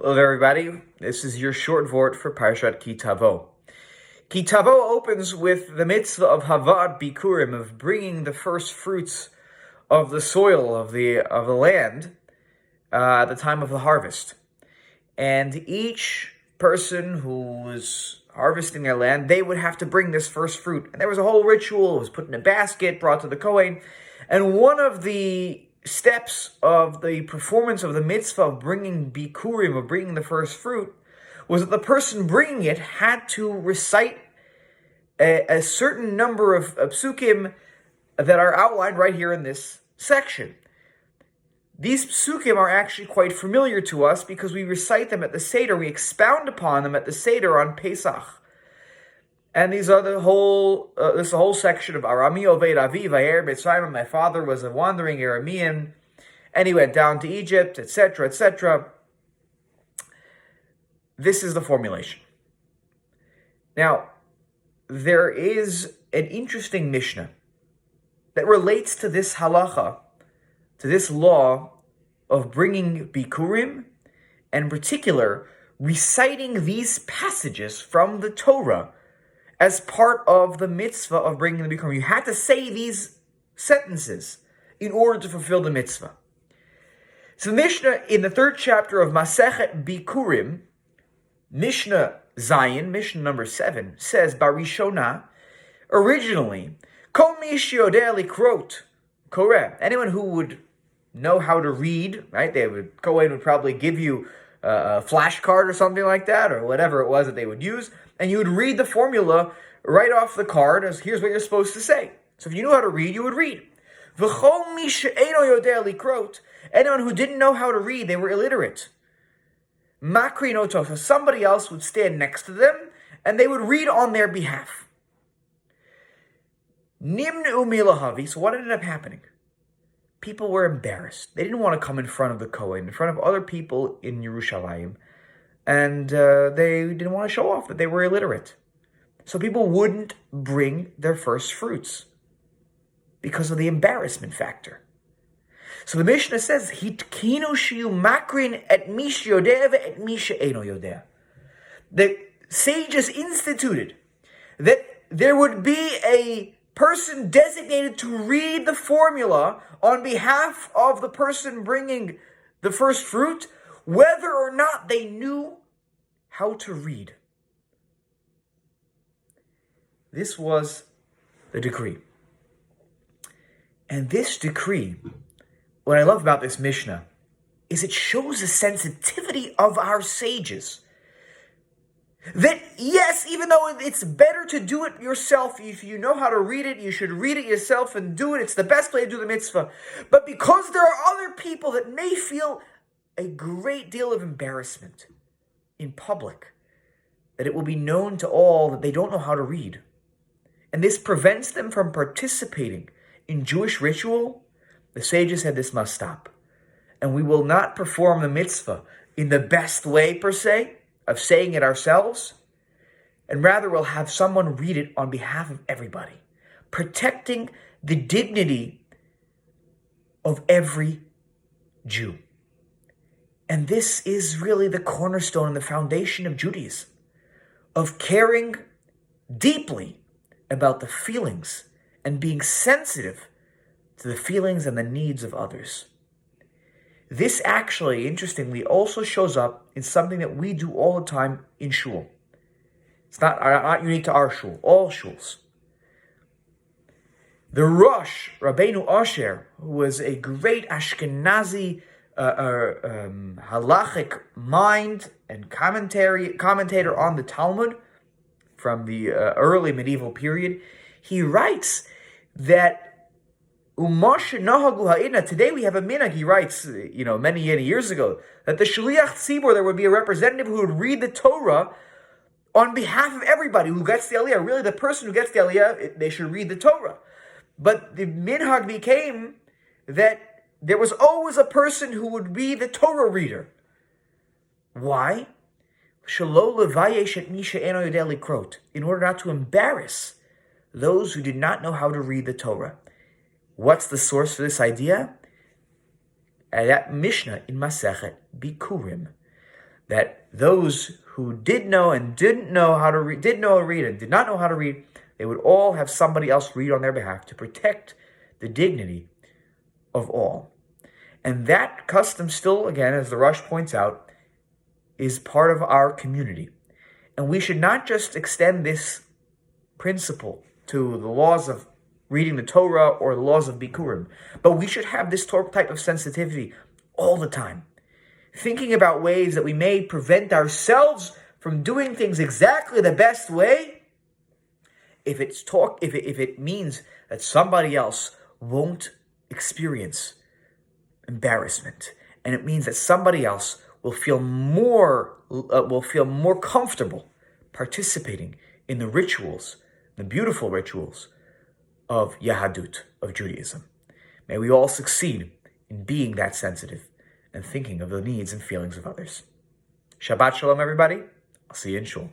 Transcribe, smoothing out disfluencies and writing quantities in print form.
Hello everybody, this is your short Vort for Parshat Ki Tavo. Ki Tavo opens with the mitzvah of Havad Bikurim, of bringing the first fruits of the soil of the land at the time of the harvest. And each person who was harvesting their land, they would have to bring this first fruit. And there was a whole ritual. It was put in a basket, brought to the Kohen. And one of the steps of the performance of the mitzvah of bringing bikurim, of bringing the first fruit, was that the person bringing it had to recite a certain number of psukim that are outlined right here in this section. These psukim are actually quite familiar to us because we recite them at the Seder, we expound upon them at the Seder on Pesach. And these are this is a whole section of Arami Oved Avi Vayer Mitzrayim. My father was a wandering Aramean, and he went down to Egypt, etc., etc. This is the formulation. Now, there is an interesting Mishnah that relates to this halacha, to this law of bringing bikurim, and in particular, reciting these passages from the Torah as part of the mitzvah of bringing the bikurim. You had to say these sentences in order to fulfill the mitzvah. So the Mishnah in the 3rd chapter of Masechet Bikurim, Mishnah Zion, Mishnah number 7, says, Barishona, originally, Kol mish yodeh likrot, koreh, anyone who would know how to read, right? Kohen would probably give you a flashcard or something like that, or whatever it was that they would use, and you would read the formula right off the card as here's what you're supposed to say. So if you knew how to read, you would read. V'chol mi she'eno yodeh likrot, anyone who didn't know how to read, they were illiterate. Makri noto, so somebody else would stand next to them, and they would read on their behalf. Nimnu milahavi, so what ended up happening? People were embarrassed. They didn't want to come in front of the Kohen, in front of other people in Yerushalayim, and they didn't want to show off that they were illiterate. So people wouldn't bring their first fruits because of the embarrassment factor. So the Mishnah says, "Hitkinu shiyu makrin et mish yodeh et mish eno yodeh." The sages instituted that there would be a person designated to read the formula on behalf of the person bringing the first fruit, whether or not they knew how to read. This was the decree. And this decree, what I love about this Mishnah, is it shows the sensitivity of our sages. That, yes, even though it's better to do it yourself, if you know how to read it, you should read it yourself and do it. It's the best way to do the mitzvah. But because there are other people that may feel a great deal of embarrassment in public, that it will be known to all that they don't know how to read. And this prevents them from participating in Jewish ritual. The sages said this must stop. And we will not perform the mitzvah in the best way, per se, of saying it ourselves, and rather we'll have someone read it on behalf of everybody, protecting the dignity of every Jew. And this is really the cornerstone and the foundation of Judaism, of caring deeply about the feelings and being sensitive to the feelings and the needs of others. This actually, interestingly, also shows up in something that we do all the time in shul. It's not unique to our shul, all shuls. The Rosh, Rabbeinu Asher, who was a great Ashkenazi halachic mind and commentator on the Talmud from the early medieval period, he writes that today we have a minhag, he writes, many years ago, that the Shliach Tzibor, there would be a representative who would read the Torah on behalf of everybody who gets the Aliyah. Really, the person who gets the Aliyah, they should read the Torah. But the minhag became that there was always a person who would be the Torah reader. Why? In order not to embarrass those who did not know how to read the Torah. What's the source for this idea? That Mishnah in Masechet Bikurim. that those who did know and didn't know how to read, did know how to read and did not know how to read, they would all have somebody else read on their behalf to protect the dignity of all. And that custom still, again, as the Rush points out, is part of our community. And we should not just extend this principle to the laws of reading the Torah or the laws of Bikurim, but we should have this type of sensitivity all the time, thinking about ways that we may prevent ourselves from doing things exactly the best way if it means that somebody else won't experience embarrassment, and it means that somebody else will feel more comfortable participating in the rituals, the beautiful rituals of Yahadut, of Judaism. May we all succeed in being that sensitive and thinking of the needs and feelings of others. Shabbat Shalom, everybody. I'll see you in Shul.